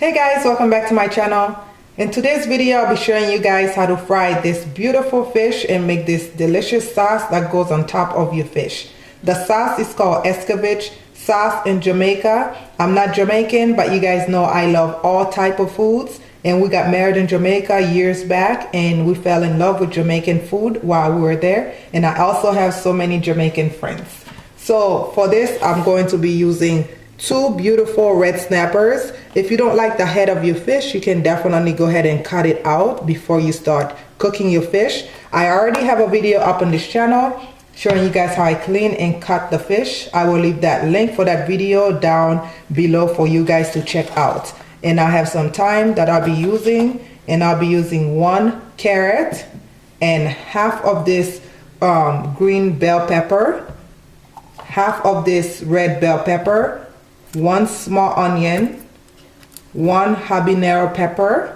Hey guys, welcome back to my channel. In today's video, I'll be showing you guys how to fry this beautiful fish and make this delicious sauce that goes on top of your fish. The sauce is called Escovitch sauce in Jamaica. I'm not Jamaican, but you guys know I love all type of foods, and we got married in Jamaica years back and we fell in love with Jamaican food while we were there, and I also have so many Jamaican friends. So for this, I'm going to be using 2 beautiful red snappers. If you don't like the head of your fish, you can definitely go ahead and cut it out before you start cooking your fish. I already have a video up on this channel showing you guys how I clean and cut the fish. I will leave that link for that video down below for you guys to check out. And I have some thyme that I'll be using, and I'll be using 1 carrot and half of this green bell pepper, half of this red bell pepper, 1 small onion, 1 habanero pepper,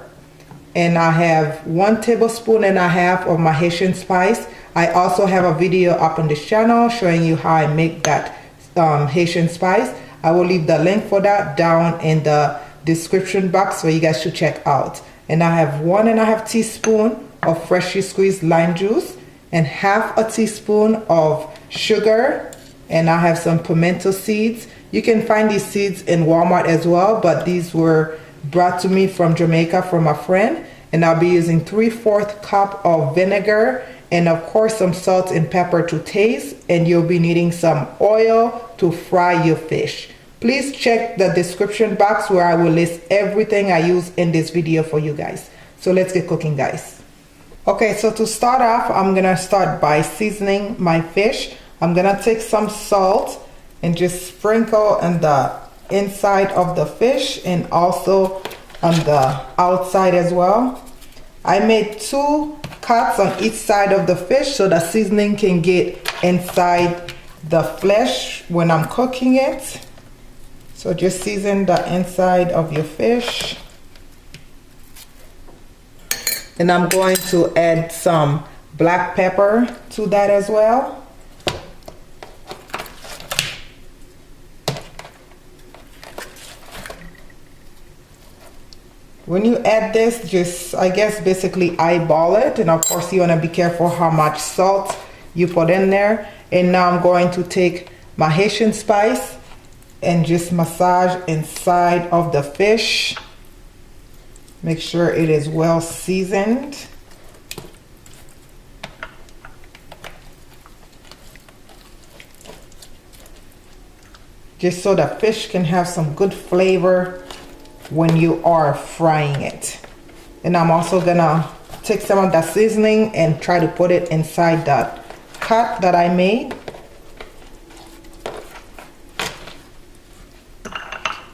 and I have 1 tablespoon and a half of my Haitian spice. I also have a video up on this channel showing you how I make that Haitian spice. I will leave the link for that down in the description box for you guys to check out. And I have 1.5 teaspoons of freshly squeezed lime juice and half a teaspoon of sugar, and I have some pimento seeds. You can find these seeds in Walmart as well, but these were brought to me from Jamaica from a friend. And I'll be using 3/4 cup of vinegar, and of course some salt and pepper to taste, and you'll be needing some oil to fry your fish. Please check the description box where I will list everything I use in this video for you guys. So let's get cooking, guys. Okay, so to start off, I'm gonna start by seasoning my fish. I'm gonna take some salt and just sprinkle on the inside of the fish and also on the outside as well. I made 2 cuts on each side of the fish so the seasoning can get inside the flesh when I'm cooking it. So just season the inside of your fish. And I'm going to add some black pepper to that as well. When you add this, just, I guess, basically eyeball it. And of course, you want to be careful how much salt you put in there. And now I'm going to take my Haitian spice and just massage inside of the fish. Make sure it is well seasoned. Just so the fish can have some good flavor when you are frying it. And I'm also gonna take some of that seasoning and try to put it inside that cut that I made.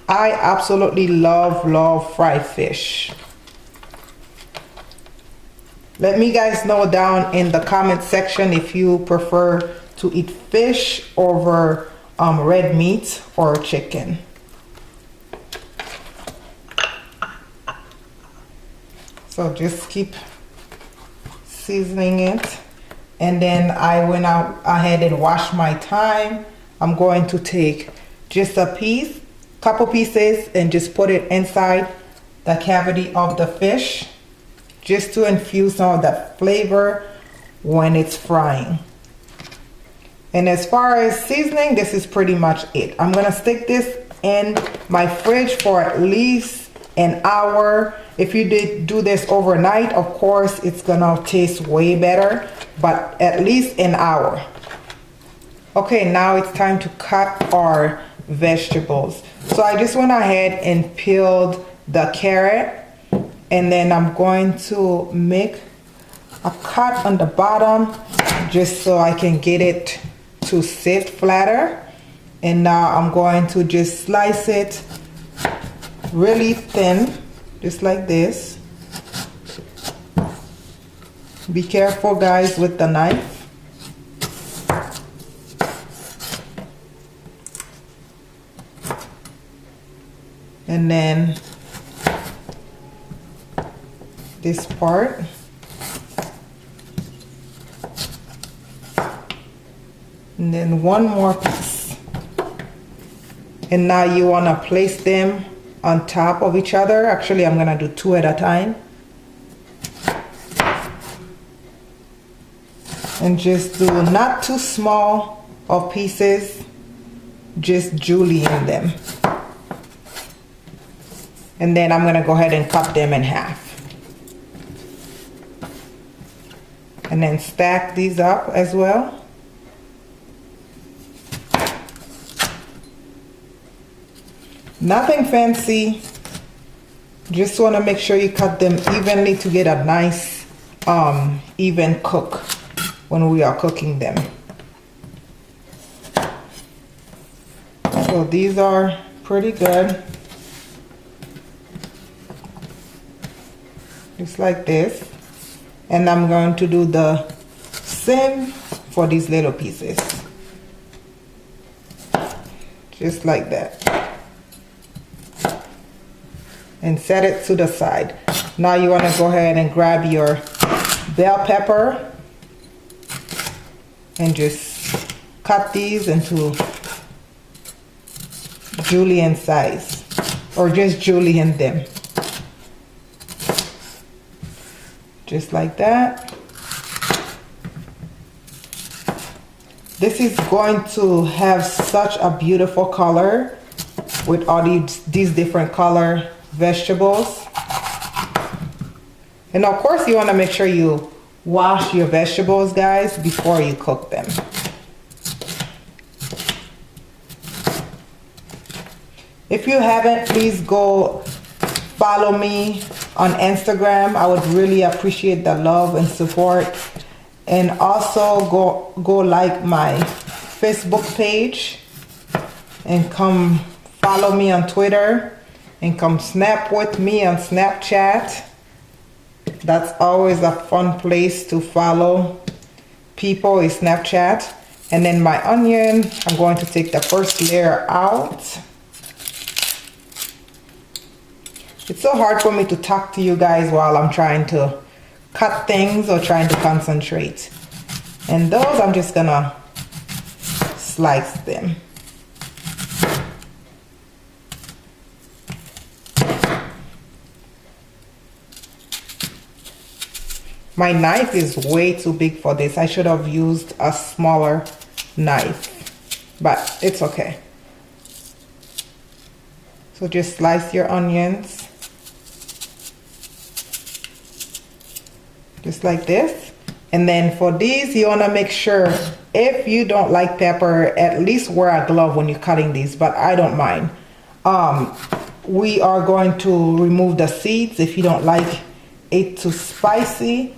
I absolutely love fried fish. Let me guys know down in the comment section if you prefer to eat fish over red meat or chicken. So just keep seasoning it. And then I went out ahead and washed my thyme. I'm going to take just a couple pieces, and just put it inside the cavity of the fish, just to infuse some of that flavor when it's frying. And as far as seasoning, this is pretty much it. I'm gonna stick this in my fridge for at least an hour. If you did do this overnight, of course, it's gonna taste way better, but at least an hour. Okay, now it's time to cut our vegetables. So I just went ahead and peeled the carrot, and then I'm going to make a cut on the bottom just so I can get it to sit flatter. And now I'm going to just slice it really thin, just like this. Be careful, guys, with the knife. And then this part. And then one more piece. And now you want to place them on top of each other. Actually, I'm gonna do 2 at a time. And just do not too small of pieces, just julienne them. And then I'm gonna go ahead and cut them in half. And then stack these up as well. Nothing fancy. Just want to make sure you cut them evenly to get a nice even cook when we are cooking them. So these are pretty good. Just like this. And I'm going to do the same for these little pieces. Just like that. And set it to the side. Now you want to go ahead and grab your bell pepper and just cut these into julienne size, or just julienne them. Just like that. This is going to have such a beautiful color with all these different color vegetables. And of course you want to make sure you wash your vegetables, guys, before you cook them. If you haven't, please go follow me on Instagram. I would really appreciate the love and support. And also go like my Facebook page and come follow me on Twitter. And come snap with me on Snapchat. That's always a fun place to follow people, is Snapchat. And then my onion, I'm going to take the first layer out. It's so hard for me to talk to you guys while I'm trying to cut things or trying to concentrate. And those, I'm just gonna slice them. My knife is way too big for this. I should have used a smaller knife, but it's okay. So just slice your onions. Just like this. And then for these, you want to make sure, if you don't like pepper, at least wear a glove when you're cutting these, but I don't mind. We are going to remove the seeds if you don't like it too spicy.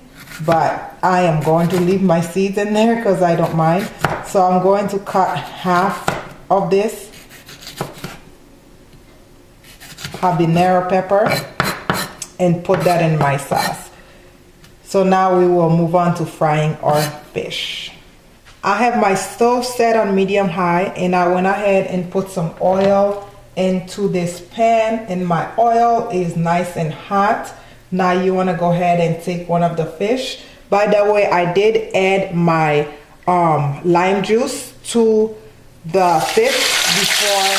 But I am going to leave my seeds in there because I don't mind. So I'm going to cut half of this habanero pepper and put that in my sauce. So now we will move on to frying our fish. I have my stove set on medium high, and I went ahead and put some oil into this pan, and my oil is nice and hot. Now you want to go ahead and take one of the fish. By the way, I did add my lime juice to the fish before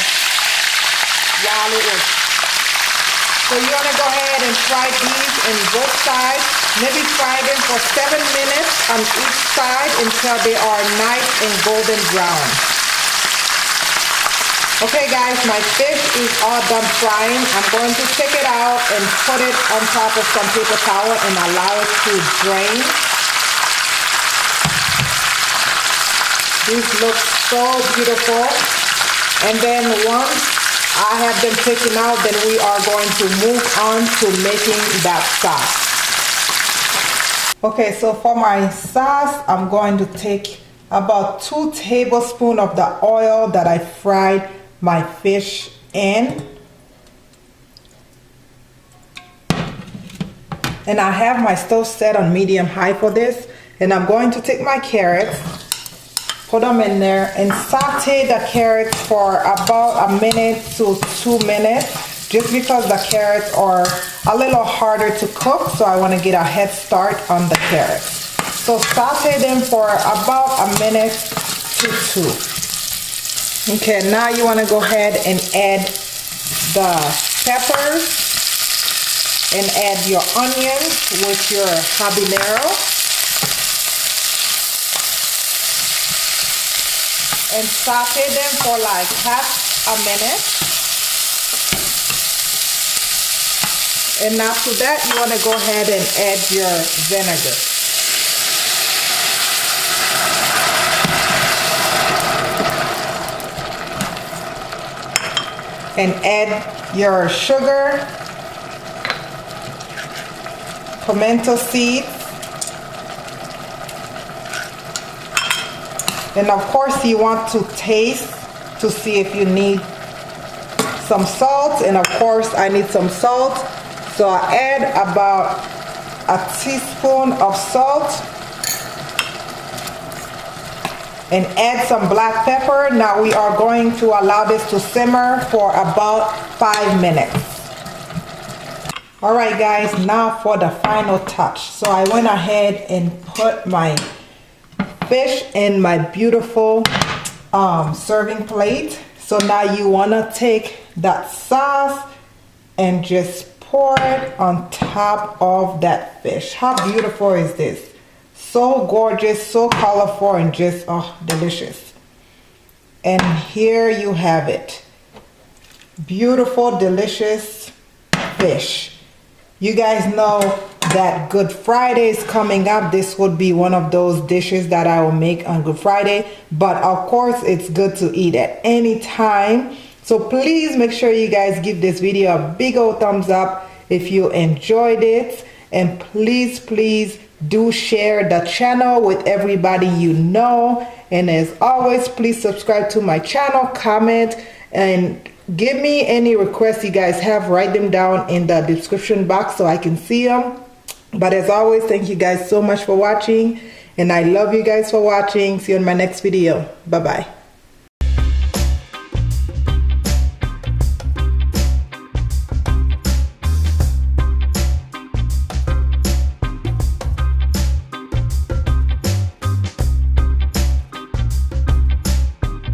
while it was. So you want to go ahead and fry these in both sides. Maybe fry them for 7 minutes on each side until they are nice and golden brown. Okay guys, my fish is all done frying. I'm going to take it out and put it on top of some paper towel and allow it to drain. These look so beautiful. And then once I have them taken out, then we are going to move on to making that sauce. Okay, so for my sauce, I'm going to take about 2 tablespoons of the oil that I fried my fish in. And I have my stove set on medium high for this. And I'm going to take my carrots, put them in there, and saute the carrots for about 1 minute to 2 minutes, just because the carrots are a little harder to cook, so I want to get a head start on the carrots. So saute them for about 1 minute to 2. Okay, now you want to go ahead and add the peppers and add your onions with your habanero. And saute them for like half a minute. And after that, you want to go ahead and add your vinegar. And add your sugar, pimento seeds, and of course you want to taste to see if you need some salt, and of course I need some salt, so I add about a teaspoon of salt and add some black pepper. Now we are going to allow this to simmer for about 5 minutes. Alright guys, now for the final touch. So I went ahead and put my fish in my beautiful serving plate. So now you want to take that sauce and just pour it on top of that fish. How beautiful is this? So gorgeous, so colorful, and just delicious. And here you have it. Beautiful, delicious fish. You guys know that Good Friday is coming up. This would be one of those dishes that I will make on Good Friday. But of course, it's good to eat at any time. So please make sure you guys give this video a big old thumbs up if you enjoyed it. And please do share the channel with everybody you know. And as always, please subscribe to my channel, comment, and give me any requests you guys have. Write them down in the description box so I can see them. But as always, thank you guys so much for watching, and I love you guys for watching. See you in my next video. Bye bye.